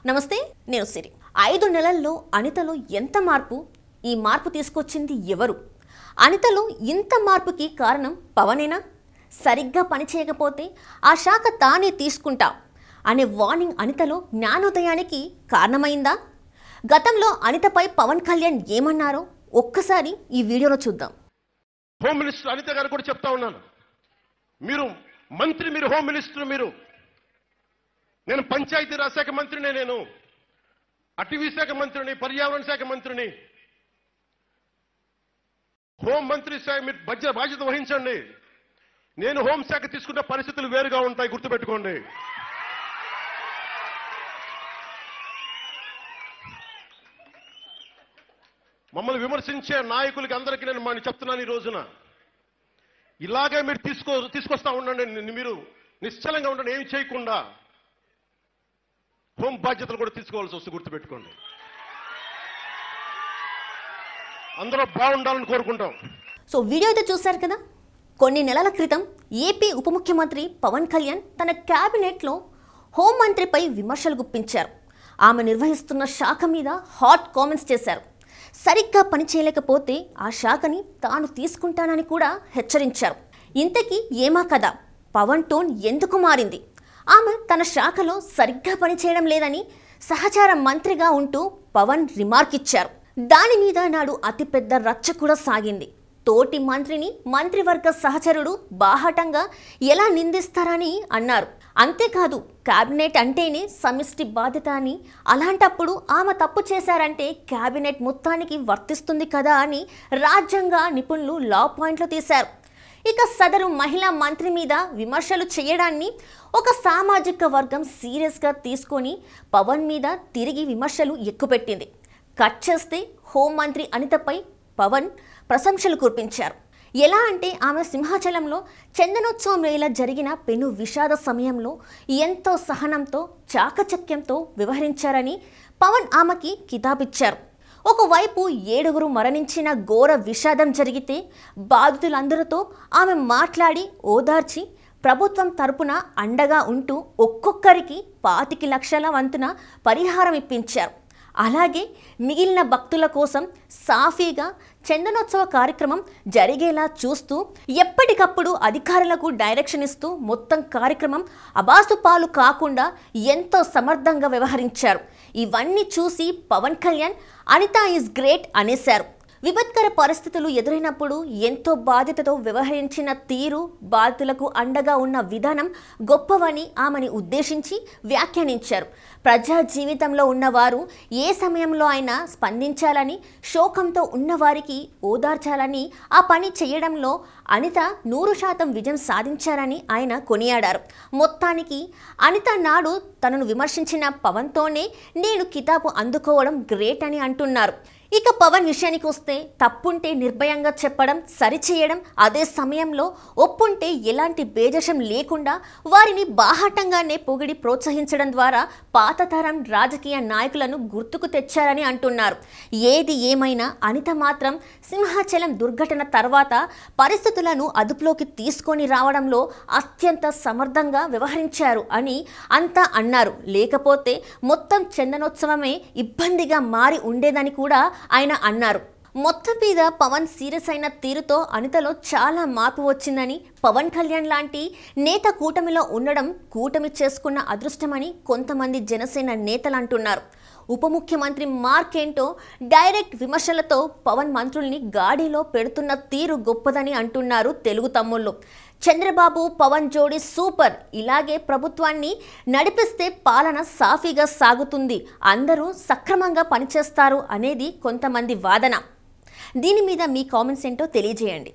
నమస్తే, నేను సిరి. 5 నెలల్లో అనితలో ఎంత మార్పు? ఈ మార్పు తీసుకొచ్చింది ఎవరు? అనితలో ఇంత మార్పుకి కారణం పవనేనా? సరిగ్గా పనిచేయకపోతే ఆ శాఖ తానే తీసుకుంటా అనే వార్నింగ్ అనితలో జ్ఞానోదయానికి కారణమైందా? గతంలో అనితపై పవన్ కళ్యాణ్ ఏమన్నారో ఒక్కసారి ఈ వీడియోలో చూద్దాం. హోమ్ మినిస్టర్ అనిత గారు కూడా చెప్తా ఉన్నాను, మీరు మంత్రి, మీరు హోమ్ మినిస్టర్, నేను పంచాయతీరాజ్ శాఖ మంత్రిని, నేను అటవీ శాఖ మంత్రిని, పర్యావరణ శాఖ మంత్రిని, హోం మంత్రి శాఖ మీరు బాధ్యత వహించండి. నేను హోంశాఖ తీసుకున్న పరిస్థితులు వేరుగా ఉంటాయి, గుర్తుపెట్టుకోండి. మమ్మల్ని విమర్శించే నాయకులకి అందరికీ నేను చెప్తున్నాను, ఈ రోజున ఇలాగే మీరు తీసుకొస్తా ఉండండి. మీరు నిశ్చలంగా ఉండండి, ఏమి చేయకుండా హోం బాధ్యతలు కూడా తీసుకోవాల్సి వస్తుంది, గుర్తుపెట్టుకోండి. అందరూ బాగుండాలని కోరుకుంటాం. సో వీడియో అయితే చూశారు కదా. కొన్ని నెలల క్రితం ఏపీ ఉప ముఖ్యమంత్రి పవన్ కళ్యాణ్ తన క్యాబినెట్లో హోంమంత్రిపై విమర్శలు గుప్పించారు. ఆమె నిర్వహిస్తున్న శాఖ మీద హాట్ కామెంట్స్ చేశారు. సరిగ్గా పనిచేయలేకపోతే ఆ శాఖని తాను తీసుకుంటానని కూడా హెచ్చరించారు. ఇంతకీ ఏమా కదా, పవన్ టోన్ ఎందుకు మారింది? ఆమె తన శాఖలో సరిగ్గా పనిచేయడం లేదని సహచార మంత్రిగా ఉంటూ పవన్ రిమార్క్ ఇచ్చారు. దాని మీద నాడు అతిపెద్ద రచ్చ కూడా సాగింది. తోటి మంత్రిని మంత్రివర్గ సహచరుడు బాహాటంగా ఎలా నిందిస్తారని అన్నారు. అంతేకాదు, క్యాబినెట్ అంటేనే సమిష్టి బాధ్యత అని, అలాంటప్పుడు ఆమె తప్పు చేశారంటే క్యాబినెట్ మొత్తానికి వర్తిస్తుంది కదా అని రాజ్యాంగ నిపుణులు లా పాయింట్లు తీశారు. ఇక సదరు మహిళా మంత్రి మీద విమర్శలు చేయడాన్ని ఒక సామాజిక వర్గం సీరియస్గా తీసుకొని పవన్ మీద తిరిగి విమర్శలు ఎక్కుపెట్టింది. కట్ చేస్తే హోంమంత్రి అనితపై పవన్ ప్రశంసలు కురిపించారు. ఎలా అంటే, ఆమె సింహాచలంలో చందనోత్సవం వేళ జరిగిన పెను విషాద సమయంలో ఎంతో సహనంతో చాకచక్యంతో వ్యవహరించారని పవన్ ఆమెకి కితాబిచ్చారు. ఒకవైపు 7 మరణించిన ఘోర విషాదం జరిగితే బాధితులందరితో ఆమె మాట్లాడి ఓదార్చి ప్రభుత్వం తరపున అండగా ఉంటూ ఒక్కొక్కరికి 25 లక్షల వంతున పరిహారం ఇప్పించారు. అలాగే మిగిలిన భక్తుల కోసం సాఫీగా చందనోత్సవ కార్యక్రమం జరిగేలా చూస్తూ ఎప్పటికప్పుడు అధికారులకు డైరెక్షన్ ఇస్తూ మొత్తం కార్యక్రమం అబాసుపాలు కాకుండా ఎంతో సమర్థంగా వ్యవహరించారు. ఇవన్నీ చూసి పవన్ కళ్యాణ్ అనిత ఈజ్ గ్రేట్ అనేశారు. విపత్కర పరిస్థితులు ఎదురైనప్పుడు ఎంతో బాధ్యతతో వ్యవహరించిన తీరు, బాధితులకు అండగా ఉన్న విధానం గొప్పవని ఆమెని ఉద్దేశించి వ్యాఖ్యానించారు. ప్రజా జీవితంలో ఉన్నవారు ఏ సమయంలో అయినా స్పందించాలని, శోకంతో ఉన్నవారికి ఓదార్చాలని ఆ పని చేయడంలో అనిత 100% విజయం సాధించారని ఆయన కొనియాడారు. మొత్తానికి అనిత నాడు తనను విమర్శించిన పవన్తోనే నేను కితాబు అందుకోవడం గ్రేట్ అని అంటున్నారు. ఇక పవన్ విషయానికి వస్తే, తప్పుంటే నిర్భయంగా చెప్పడం, సరిచేయడం, అదే సమయంలో ఒప్పుంటే ఎలాంటి బేజషం లేకుండా వారిని బాహాటంగానే పొగిడి ప్రోత్సహించడం ద్వారా పాత తరం రాజకీయ నాయకులను గుర్తుకు తెచ్చారని అంటున్నారు. ఏది ఏమైనా అనిత మాత్రం సింహాచలం దుర్ఘటన తర్వాత పరిస్థితులను అదుపులోకి తీసుకొని రావడంలో అత్యంత సమర్థంగా వ్యవహరించారు అని అంతా అన్నారు. లేకపోతే మొత్తం చందనోత్సవమే ఇబ్బందిగా మారి ఉండేదని కూడా ఆయన అన్నారు. మొత్తం మీద పవన్ సీరియస్ అయిన తీరుతో అనితలో చాలా మార్పు వచ్చిందని, పవన్ కళ్యాణ్ లాంటి నేత కూటమిలో ఉండడం కూటమి చేసుకున్న అదృష్టమని కొంతమంది జనసేన నేతలు అంటున్నారు. ఉప ముఖ్యమంత్రి మార్క్ ఏంటో డైరెక్ట్ విమర్శలతో పవన్ మంత్రుల్ని గాడిలో పెడుతున్న తీరు గొప్పదని అంటున్నారు తెలుగు తమ్ముళ్ళు. చంద్రబాబు పవన్ జోడీ సూపర్, ఇలాగే ప్రభుత్వాన్ని నడిపిస్తే పాలన సాఫీగా సాగుతుంది, అందరూ సక్రమంగా పనిచేస్తారు అనేది కొంతమంది వాదన. దీని మీద మీ కామెంట్స్ ఏంటో తెలియజేయండి.